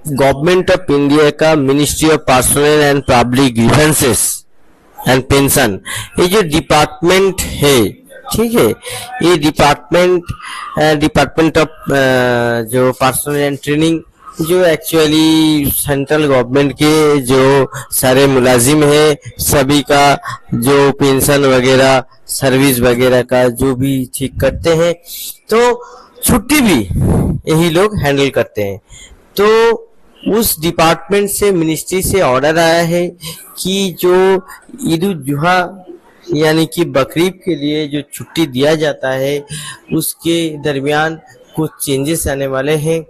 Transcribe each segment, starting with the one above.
Government of India का ministry of personal and public grievances and pension, ये जो department है, ठीक है, ये डिपार्टमेंट ऑफ जो पर्सनल एंड ट्रेनिंग, जो एक्चुअली सेंट्रल गवर्नमेंट के जो सारे मुलाजिम है सभी का जो पेंशन वगैरह सर्विस वगैरह का जो भी ठीक करते हैं, तो छुट्टी भी यही लोग हैंडल करते हैं। तो उस डिपार्टमेंट से मिनिस्ट्री से ऑर्डर आया है कि जो ईद उल जुहा यानी कि बकरीद के लिए जो छुट्टी दिया जाता है उसके दरमियान कुछ चेंजेस आने वाले हैं।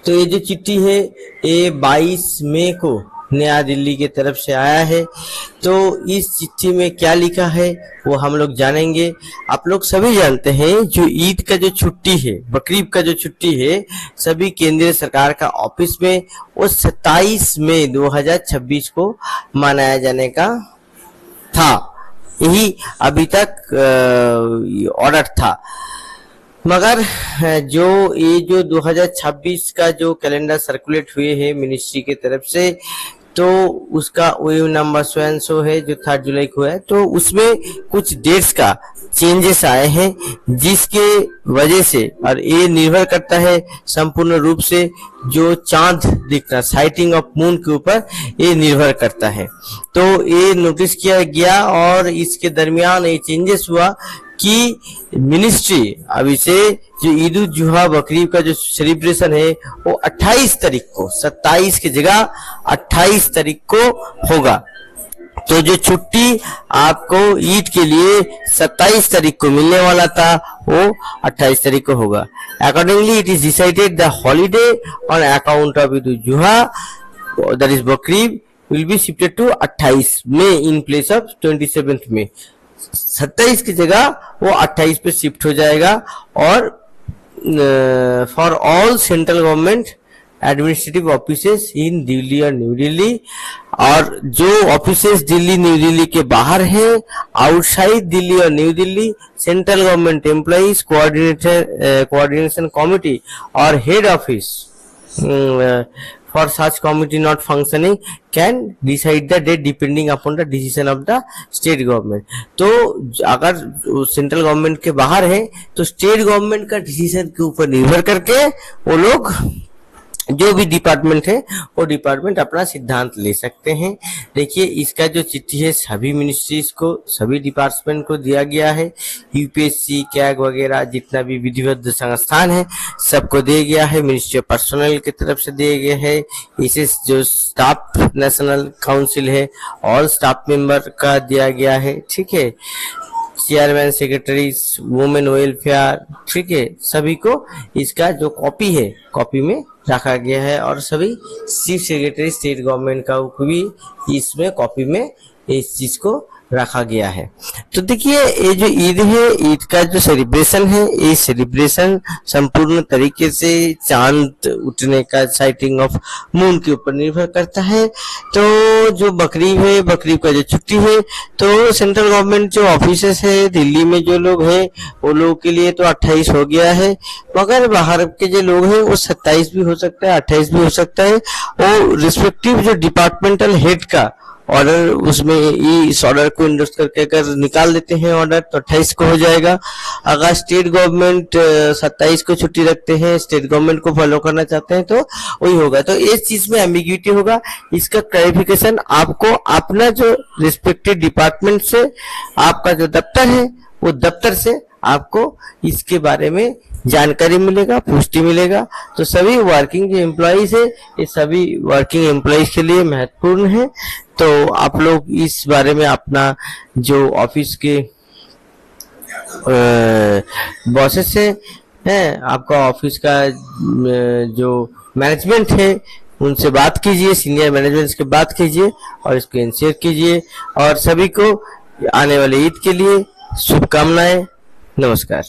तो ये जो चिट्ठी है ये 22 मई को नया दिल्ली की तरफ से आया है। तो इस चिट्ठी में क्या लिखा है वो हम लोग जानेंगे। आप लोग सभी जानते हैं जो ईद का जो छुट्टी है, बकरीद का जो छुट्टी है, सभी केंद्रीय सरकार का ऑफिस में वो 27 मई 2026 को मनाया जाने का था, यही अभी तक ऑर्डर था। मगर जो 2026 का जो कैलेंडर सर्कुलेट हुए हैं मिनिस्ट्री की तरफ से, तो उसका वही नंबर स्वयं सो है जो 3 जुलाई को है। तो उसमें कुछ डेट्स का चेंजेस आए हैं जिसके वजह से, और ये निर्भर करता है संपूर्ण रूप से जो चांद दिखना, साइटिंग ऑफ मून के ऊपर ये निर्भर करता है। तो ये नोटिस किया गया और इसके दरमियान ये चेंजेस हुआ कि मिनिस्ट्री अभी से जो ईद उल जुहा बकरीद का जो सेलिब्रेशन है वो 28 तारीख को, 27 की जगह 28 तारीख को होगा। तो जो छुट्टी आपको ईद के लिए 27 तारीख को मिलने वाला था वो 28 तारीख को होगा। Accordingly it is decided the holiday on account of Eid ul Zuha that is Bakrid will be shifted to 28 May in place of 27 May. 27 की जगह वो 28 पे शिफ्ट हो जाएगा। और for all central government administrative offices in Delhi और न्यू दिल्ली, और जो ऑफिसेस दिल्ली न्यू दिल्ली के बाहर है, आउटसाइड दिल्ली और New Delhi, central government employees coordination committee और head office for such committee not functioning can decide the date depending upon the decision of the state government। तो अगर सेंट्रल गवर्नमेंट के बाहर है तो स्टेट गवर्नमेंट का डिसीजन के ऊपर निर्भर करके वो लोग जो भी डिपार्टमेंट है वो डिपार्टमेंट अपना सिद्धांत ले सकते हैं। देखिए इसका जो चिट्ठी है सभी मिनिस्ट्रीज को, सभी डिपार्टमेंट को दिया गया है। यूपीएससी, कैग वगैरह जितना भी विधिवत संस्थान है सबको दिया गया है। मिनिस्ट्री ऑफ पर्सनल की तरफ से दिए गए है। इसे जो स्टाफ नेशनल काउंसिल है ऑल स्टाफ मेंबर का दिया गया है, ठीक है, चेयरमैन, सेक्रेटरीज, वुमेन वेलफेयर, ठीक है, सभी को इसका जो कॉपी है कॉपी में रखा गया है। और सभी चीफ सेक्रेटरी स्टेट गवर्नमेंट का भी इसमें कॉपी में इस चीज को रखा गया है। तो देखिए ये जो ईद है, ईद का जो सेलिब्रेशन है, ये सेलिब्रेशन संपूर्ण तरीके से चांद उठने का, साइटिंग ऑफ मून के ऊपर निर्भर करता है। तो जो बकरीद है, बकरीद का जो छुट्टी है, तो सेंट्रल गवर्नमेंट जो ऑफिसेस है दिल्ली में जो लोग हैं वो लोगों के लिए तो 28 हो गया है, मगर बाहर के जो लोग हैं वो 27 भी हो सकता है, 28 भी हो सकता है। वो रिस्पेक्टिव जो डिपार्टमेंटल हेड का ऑर्डर, उसमें इस ऑर्डर को इंडोर्स करके अगर निकाल देते हैं ऑर्डर तो 28 को हो जाएगा। अगर स्टेट गवर्नमेंट 27 को छुट्टी रखते हैं, स्टेट गवर्नमेंट को फॉलो करना चाहते हैं तो वही होगा। तो इस चीज में एम्बिग्यूटी होगा, इसका क्लैरिफिकेशन आपको अपना जो रिस्पेक्टिव डिपार्टमेंट से, आपका जो दफ्तर है वो दफ्तर से आपको इसके बारे में जानकारी मिलेगा, पुष्टि मिलेगा। तो सभी वर्किंग जो एम्प्लॉइज है ये सभी वर्किंग एम्प्लॉइज के लिए महत्वपूर्ण है। तो आप लोग इस बारे में अपना जो ऑफिस के बॉसेस हैं, आपका ऑफिस का जो मैनेजमेंट है उनसे बात कीजिए, सीनियर मैनेजमेंट से बात कीजिए और इसको इंश्योर कीजिए। और सभी को आने वाले ईद के लिए शुभकामनाएं। नमस्कार।